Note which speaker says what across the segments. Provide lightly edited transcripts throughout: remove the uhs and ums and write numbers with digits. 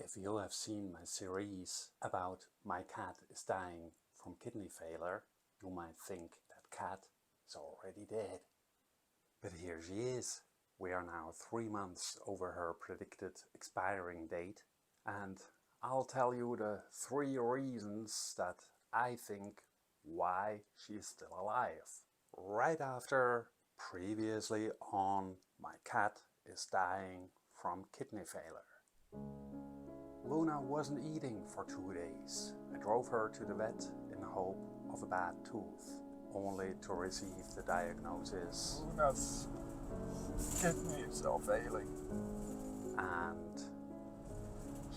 Speaker 1: If you have seen my series about my cat is dying from kidney failure, you might think that cat is already dead. But here she is. We are now 3 months over her predicted expiring date, and I'll tell you the 3 reasons that I think why she is still alive. Right after previously on My Cat is Dying from Kidney Failure. Luna wasn't eating for 2 days. I drove her to the vet in the hope of a bad tooth, only to receive the diagnosis
Speaker 2: Luna's kidneys are failing
Speaker 1: and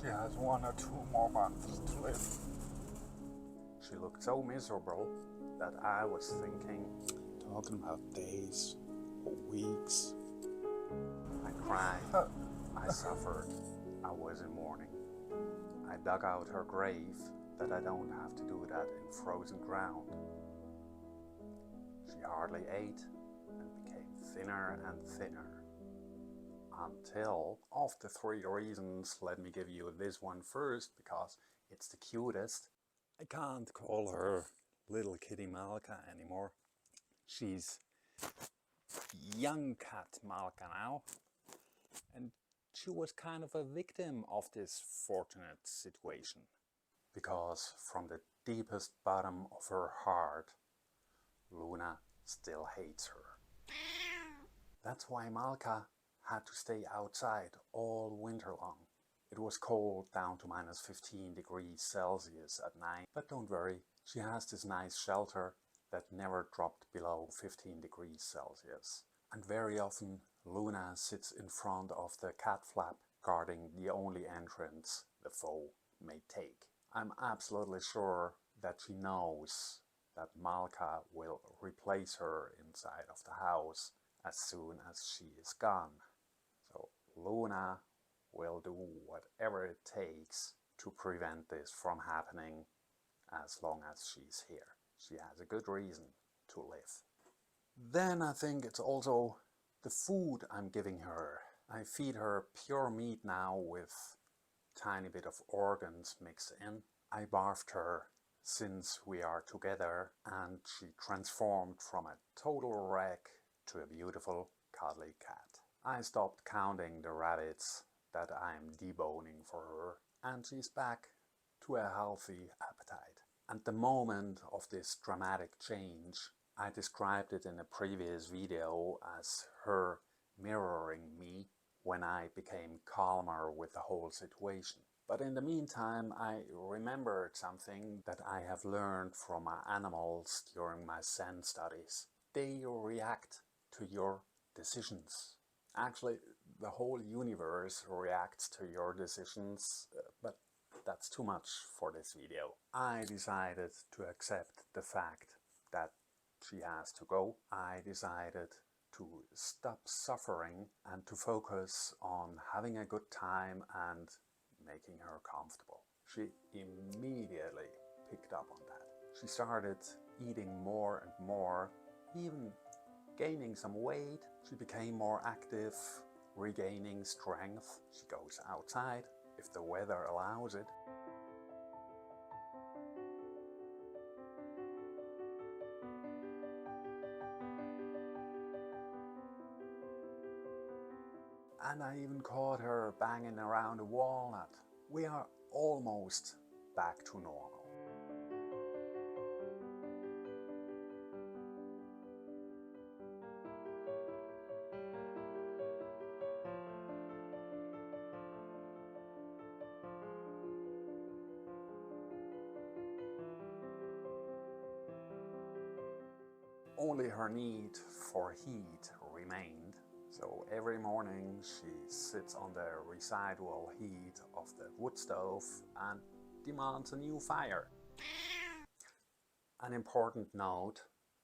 Speaker 2: she has 1 or 2 more months to live.
Speaker 1: she looked so miserable that I was thinking, talking about days or weeks. I cried, I suffered, I was in mourning. I dug out her grave that I don't have to do that in frozen ground. She hardly ate and became thinner and thinner. Until, of the 3 reasons, let me give you this one first because it's the cutest. I can't call her little kitty Malka anymore. She's young cat Malka now, and she was kind of a victim of this fortunate situation, because from the deepest bottom of her heart, Luna still hates her. That's why Malka had to stay outside all winter long. It was cold, down to minus 15 degrees Celsius at night, but don't worry, she has this nice shelter that never dropped below 15 degrees Celsius. And very often Luna sits in front of the cat flap, guarding the only entrance the foe may take. I'm absolutely sure that she knows that Malka will replace her inside of the house as soon as she is gone. So Luna will do whatever it takes to prevent this from happening as long as she's here. She has a good reason to live. Then I think it's also the food I'm giving her. I feed her pure meat now with tiny bit of organs mixed in. I barfed her since we are together, and she transformed from a total wreck to a beautiful cuddly cat. I stopped counting the rabbits that I'm deboning for her, and she's back to a healthy appetite. And the moment of this dramatic change, I described it in a previous video as her mirroring me when I became calmer with the whole situation. But in the meantime, I remembered something that I have learned from my animals during my Zen studies. They react to your decisions. Actually, the whole universe reacts to your decisions, but that's too much for this video. I decided to accept the fact that she has to go. I decided to stop suffering and to focus on having a good time and making her comfortable. She immediately picked up on that. She started eating more and more, even gaining some weight. She became more active, regaining strength. She goes outside if the weather allows it. And I even caught her banging around a walnut. We are almost back to normal. Only her need for heat remained. So every morning she sits on the residual heat of the wood stove and demands a new fire. An important note,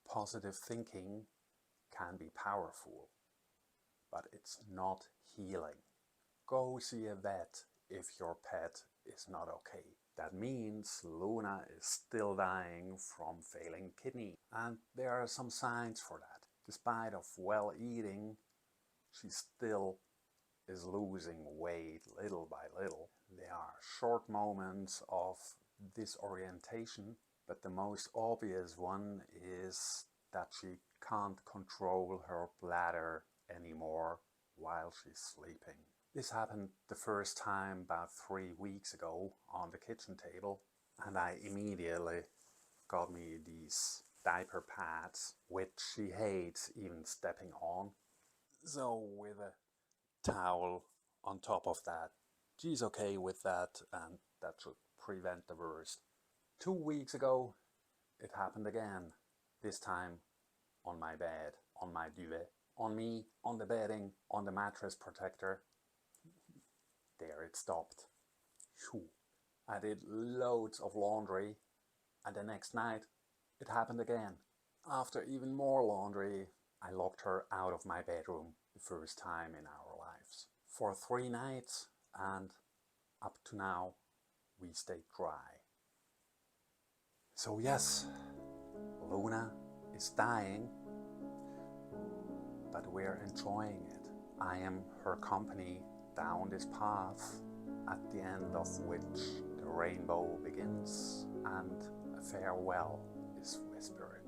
Speaker 1: positive thinking can be powerful, but it's not healing. Go see a vet if your pet is not okay. That means Luna is still dying from failing kidney, and there are some signs for that. Despite of well eating, she still is losing weight little by little. There are short moments of disorientation, but the most obvious one is that she can't control her bladder anymore while she's sleeping. This happened the first time about 3 weeks ago on the kitchen table, and I immediately got me these diaper pads, which she hates even stepping on. So with a towel on top of that, she's okay with that, and that should prevent the worst. 2 weeks ago, it happened again, this time on my bed, on my duvet, on me, on the bedding, on the mattress protector. There it stopped. Phew. I did loads of laundry, and the next night it happened again. After even more laundry, I locked her out of my bedroom the first time in our lives. For 3 nights, and up to now, we stayed dry. So yes, Luna is dying, but we're enjoying it. I am her company down this path, at the end of which the rainbow begins and a farewell is whispered.